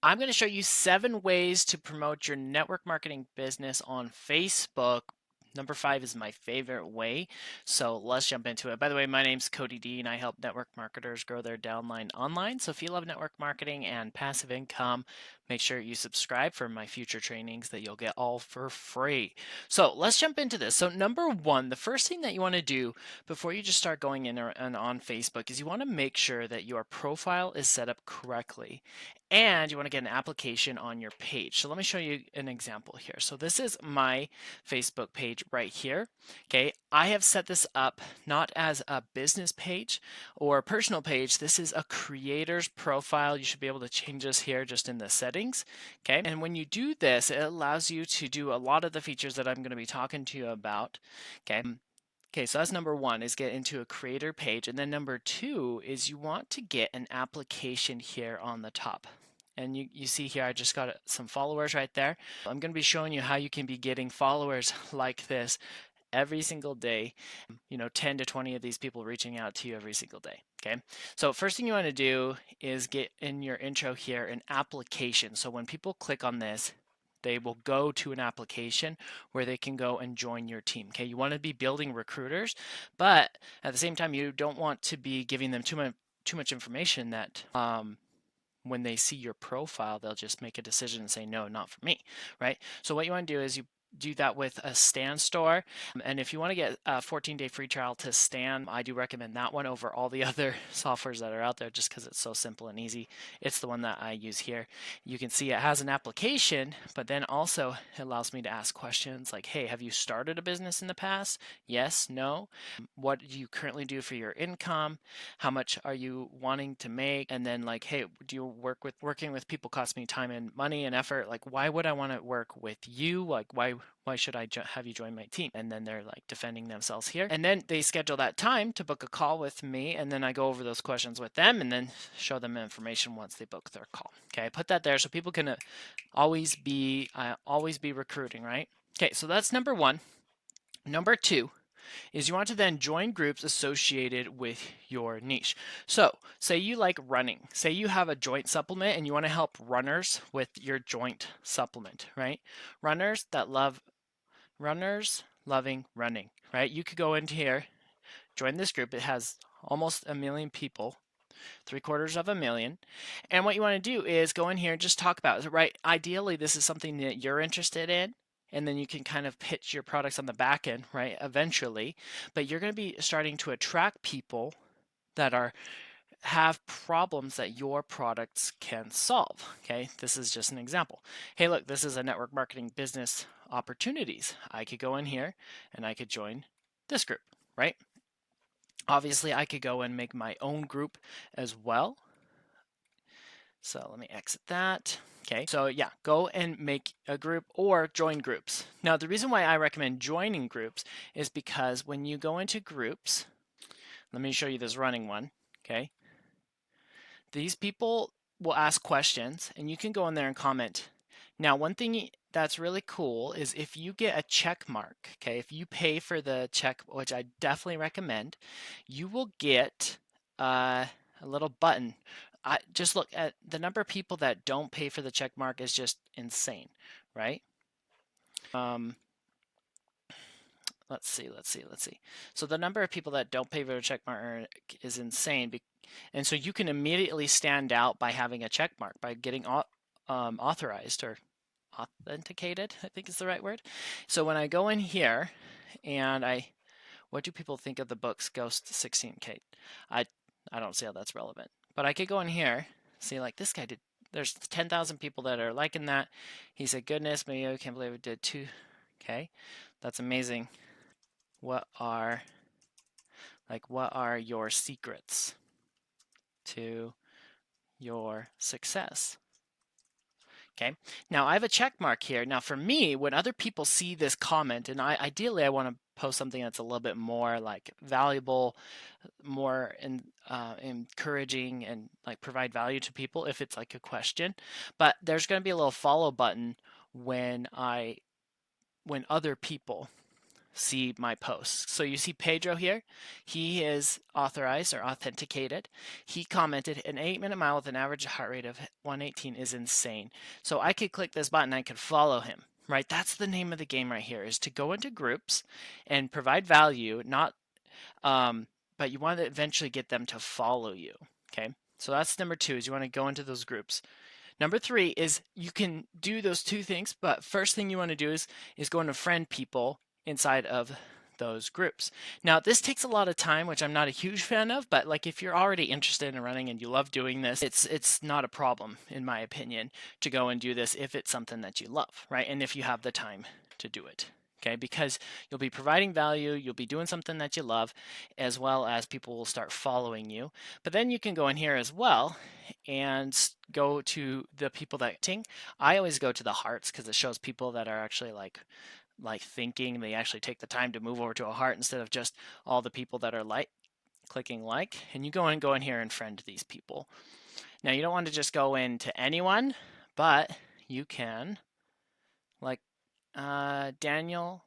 I'm going to show you 7 ways to promote your network marketing business on Facebook. Number 5 is my favorite way. So let's jump into it. By the way, my name's Cody D and I help network marketers grow their downline online. So if you love network marketing and passive income, make sure you subscribe for my future trainings that you'll get all for free. So let's jump into this. So number 1, the first thing that you want to do before you just start going in and on Facebook is you want to make sure that your profile is set up correctly and you want to get an application on your page. So let me show you an example here. So this is my Facebook page right here. Okay, I have set this up not as a business page or a personal page. This is a creator's profile. You should be able to change this here just in the settings. Okay, and when you do this, it allows you to do a lot of the features that I'm going to be talking to you about. Okay. Okay, so that's number 1 is get into a creator page. And then number 2 is you want to get an application here on the top. And you see here, I just got some followers right there. I'm going to be showing you how you can be getting followers like this every single day. 10 to 20 of these people reaching out to you every single day. Okay, so first thing you want to do is get in your intro here an application. So when people click on this, they will go to an application where they can go and join your team. Okay, you want to be building recruiters, but at the same time, you don't want to be giving them too much information that when they see your profile, they'll just make a decision and say, no, not for me, right? So what you want to do is you do that with a Stan store. And if you want to get a 14-day free trial to Stan, I do recommend that one over all the other softwares that are out there just because it's so simple and easy. It's the one that I use here. You can see it has an application, but then also it allows me to ask questions like, hey, have you started a business in the past? Yes, no. What do you currently do for your income? How much are you wanting to make? And then like, hey, do you working with people cost me time and money and effort? Like, why would I want to work with you? Like, why should I have you join my team? And then they're like defending themselves here. And then they schedule that time to book a call with me. And then I go over those questions with them and then show them information once they book their call. Okay, I put that there so people can always be recruiting, right? Okay, so that's number 1. Number 2 is you want to then join groups associated with your niche. So say you like running, say you have a joint supplement and you want to help runners with your joint supplement, right? Runners loving running, right? You could go into here, join this group. It has almost 1 million people, 750,000. And what you want to do is go in here and just talk about it, right? Ideally, this is something that you're interested in. And then you can kind of pitch your products on the back end, right? Eventually, but you're going to be starting to attract people that have problems that your products can solve. Okay, this is just an example. Hey, look, this is a network marketing business opportunities. I could go in here and I could join this group, right? Obviously, I could go and make my own group as well. So let me exit that. Okay, so yeah, go and make a group or join groups. Now, the reason why I recommend joining groups is because when you go into groups, let me show you this running one. Okay, these people will ask questions and you can go in there and comment. Now, one thing that's really cool is if you get a check mark, okay, if you pay for the check, which I definitely recommend, you will get a little button. Just look at the number of people that don't pay for the check mark is just insane, right? Let's see. So the number of people that don't pay for a check mark is insane. And so you can immediately stand out by having a check mark, by getting authorized or authenticated, I think is the right word. So when I go in here and what do people think of the books Ghost 16K? I don't see how that's relevant. But I could go in here, see like this guy did, there's 10,000 people that are liking that. He said, goodness me, I can't believe it did 2K. That's amazing. What are your secrets to your success? Okay, now I have a check mark here. Now for me, when other people see this comment, and ideally I want to post something that's a little bit more like valuable, more encouraging, and like provide value to people if it's like a question. But there's going to be a little follow button when other people see my posts. So you see Pedro here. He is authorized or authenticated. He commented an 8-minute mile with an average heart rate of 118 is insane. So I could click this button, I could follow him, right? That's the name of the game right here, is to go into groups and provide value, not but you want to eventually get them to follow you. Okay. So that's number 2, is you want to go into those groups. Number 3 is you can do those 2 things, but first thing you want to do is go and friend people inside of those groups. Now, this takes a lot of time, which I'm not a huge fan of, but like if you're already interested in running and you love doing this, it's not a problem, in my opinion, to go and do this if it's something that you love, right? And if you have the time to do it. Okay, because you'll be providing value, you'll be doing something that you love, as well as people will start following you. But then you can go in here as well and go to the people that ting. I always go to the hearts because it shows people that are actually like thinking. They actually take the time to move over to a heart instead of just all the people that are clicking like. And you go in here and friend these people. Now you don't want to just go into anyone, but you can, like Daniel.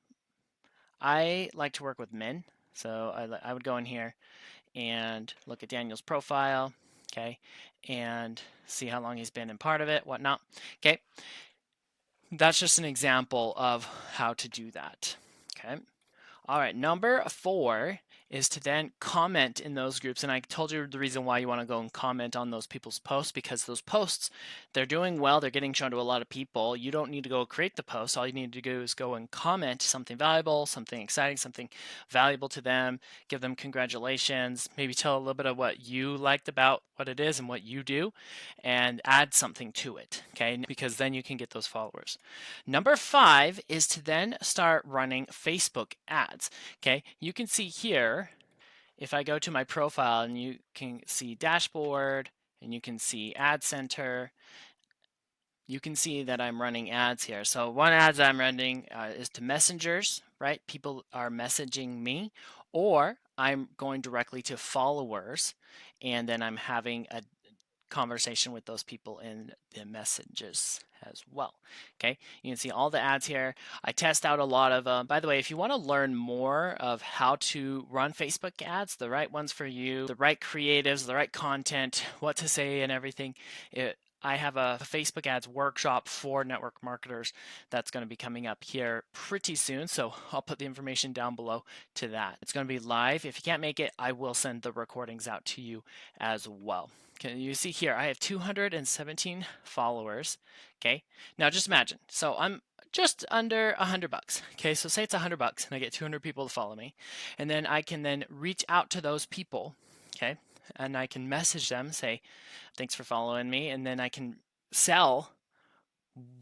I like to work with men, so I would go in here and look at Daniel's profile, okay, and see how long he's been in part of it, whatnot. Okay, that's just an example of how to do that. Okay. All right, number 4 is to then comment in those groups. And I told you the reason why you want to go and comment on those people's posts, because those posts, they're doing well, they're getting shown to a lot of people. You don't need to go create the post. All you need to do is go and comment something valuable, something exciting, something valuable to them, give them congratulations, maybe tell a little bit of what you liked about what it is and what you do, and add something to it, okay? Because then you can get those followers. Number 5 is to then start running Facebook ads. Okay, you can see here, if I go to my profile, and you can see dashboard and you can see ad center, you can see that I'm running ads here. So one ads I'm running is to messengers, right? People are messaging me, or I'm going directly to followers, and then I'm having a conversation with those people in the messages as well. Okay, you can see all the ads here. I test out a lot of by the way, if you want to learn more of how to run Facebook ads, the right ones for you, the right creatives, the right content, what to say and everything, I have a Facebook ads workshop for network marketers that's going to be coming up here pretty soon. So I'll put the information down below to that. It's going to be live. If you can't make it, I will send the recordings out to you as well. Okay, you see here, I have 217 followers. Okay, now just imagine. So I'm just under $100. Okay, so say it's $100 and I get 200 people to follow me, and then I can then reach out to those people. Okay, and I can message them, say, thanks for following me, and then I can sell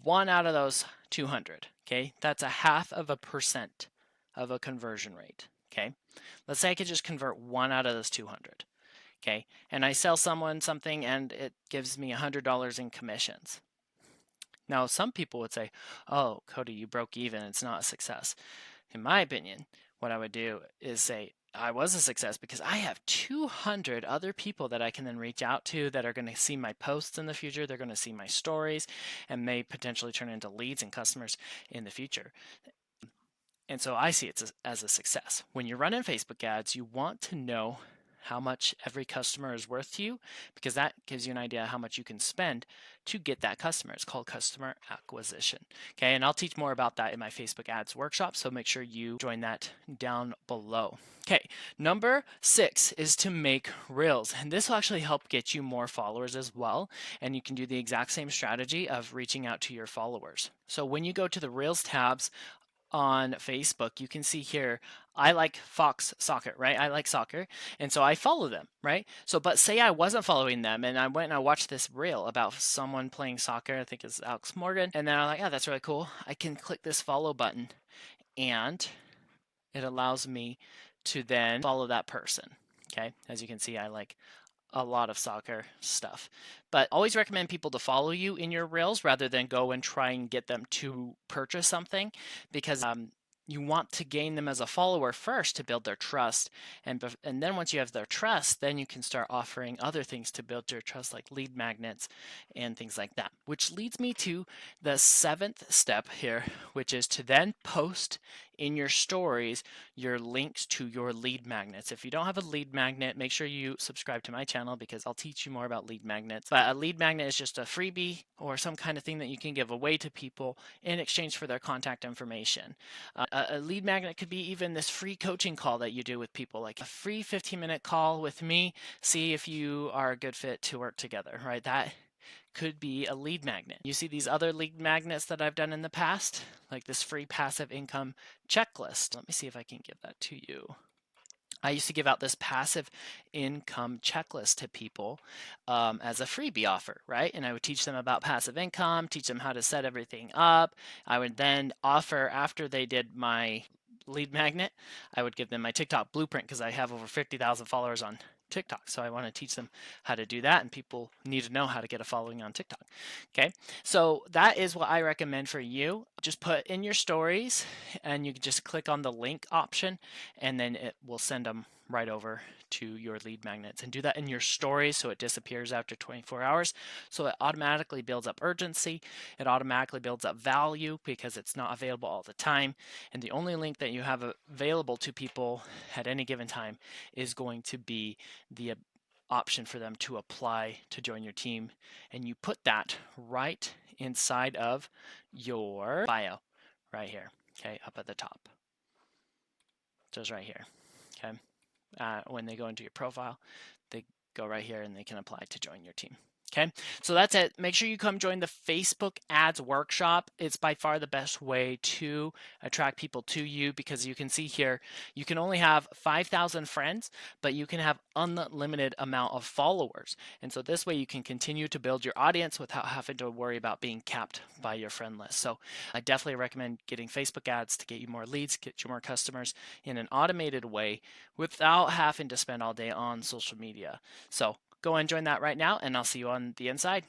1 out of those 200. Okay, that's a 0.5% of a conversion rate. Okay, let's say I could just convert 1 out of those 200. Okay, and I sell someone something and it gives me $100 in commissions. Now, some people would say, oh, Cody, you broke even, it's not a success. In my opinion, what I would do is say, I was a success because I have 200 other people that I can then reach out to that are going to see my posts in the future. They're going to see my stories and may potentially turn into leads and customers in the future. And so I see it as a success. When you're running Facebook ads, you want to know how much every customer is worth to you, because that gives you an idea how much you can spend to get that customer. It's called customer acquisition. Okay, and I'll teach more about that in my Facebook ads workshop, so make sure you join that down below. Okay, number 6 is to make reels, and this will actually help get you more followers as well, and you can do the exact same strategy of reaching out to your followers. So when you go to the reels tabs on Facebook, you can see here, I like Fox Soccer, right? I like soccer. And so I follow them, right? So, but say I wasn't following them and I went and I watched this reel about someone playing soccer, I think it's Alex Morgan. And then I'm like, oh, that's really cool. I can click this follow button and it allows me to then follow that person. Okay. As you can see, I like a lot of soccer stuff, but always recommend people to follow you in your reels rather than go and try and get them to purchase something, because you want to gain them as a follower first to build their trust, and then once you have their trust, then you can start offering other things to build your trust, like lead magnets and things like that. Which leads me to the 7th step here, which is to then post in your stories your links to your lead magnets. If you don't have a lead magnet, make sure you subscribe to my channel because I'll teach you more about lead magnets. But a lead magnet is just a freebie or some kind of thing that you can give away to people in exchange for their contact information. A lead magnet could be even this free coaching call that you do with people, like a free 15-minute call with me, see if you are a good fit to work together, right? That could be a lead magnet. You see these other lead magnets that I've done in the past, like this free passive income checklist. Let me see if I can give that to you. I used to give out this passive income checklist to people as a freebie offer, right? And I would teach them about passive income, teach them how to set everything up. I would then offer, after they did my lead magnet, I would give them my TikTok blueprint because I have over 50,000 followers on TikTok. So I want to teach them how to do that, and people need to know how to get a following on TikTok. Okay, so that is what I recommend for you. Just put in your stories, and you can just click on the link option, and then it will send them right over to your lead magnets. And do that in your stories so it disappears after 24 hours. So it automatically builds up urgency. It automatically builds up value because it's not available all the time. And the only link that you have available to people at any given time is going to be the option for them to apply to join your team. And you put that right inside of your bio right here, okay, up at the top. Just right here, okay. When they go into your profile, they go right here and they can apply to join your team. Okay, so that's it. Make sure you come join the Facebook Ads Workshop. It's by far the best way to attract people to you because you can see here, you can only have 5,000 friends, but you can have unlimited amount of followers. And so this way you can continue to build your audience without having to worry about being capped by your friend list. So I definitely recommend getting Facebook ads to get you more leads, get you more customers in an automated way without having to spend all day on social media. So go and join that right now, and I'll see you on the inside.